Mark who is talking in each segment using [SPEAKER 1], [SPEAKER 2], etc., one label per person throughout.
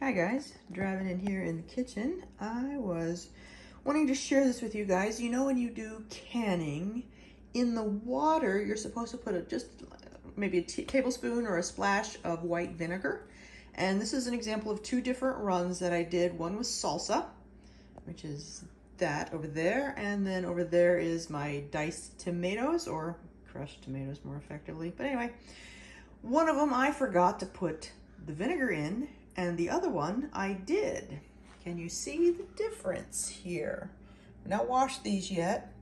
[SPEAKER 1] Hi guys, driving in here in the kitchen. I was wanting to share this with you guys. You know, when you do canning, in the water you're supposed to put just maybe a tablespoon or a splash of white vinegar. And this is an example of two different runs that I did. One was salsa, which is that over there, and then over there is my diced tomatoes, or crushed tomatoes more effectively. But anyway, one of them I forgot to put the vinegar in, and the other one I did. Can you see the difference here? I've not washed these yet.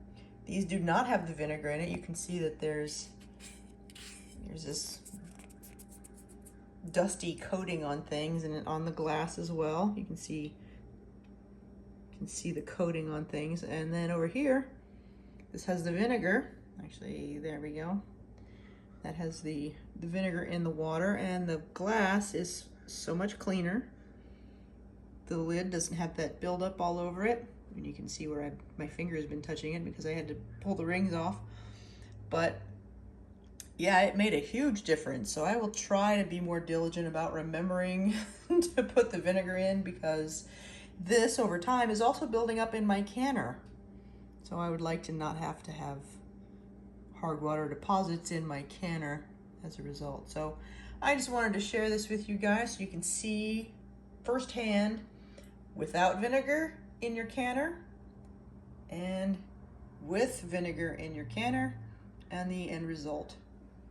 [SPEAKER 1] These do not have the vinegar in it. You can see that there's this dusty coating on things and on the glass as well. You can see the coating on things. And then over here, this has the vinegar. Actually, there we go. That has the vinegar in the water, and the glass is so much cleaner. The lid doesn't have that buildup all over it. And you can see where my finger has been touching it because I had to pull the rings off. But yeah, it made a huge difference. So I will try to be more diligent about remembering to put the vinegar in, because this over time is also building up in my canner. So I would like to not have to have hard water deposits in my canner as a result. So I just wanted to share this with you guys so you can see firsthand without vinegar in your canner and with vinegar in your canner, and the end result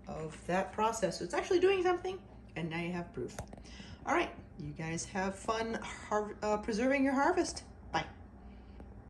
[SPEAKER 1] of that process. So it's actually doing something, and now you have proof. All right, you guys have fun preserving your harvest.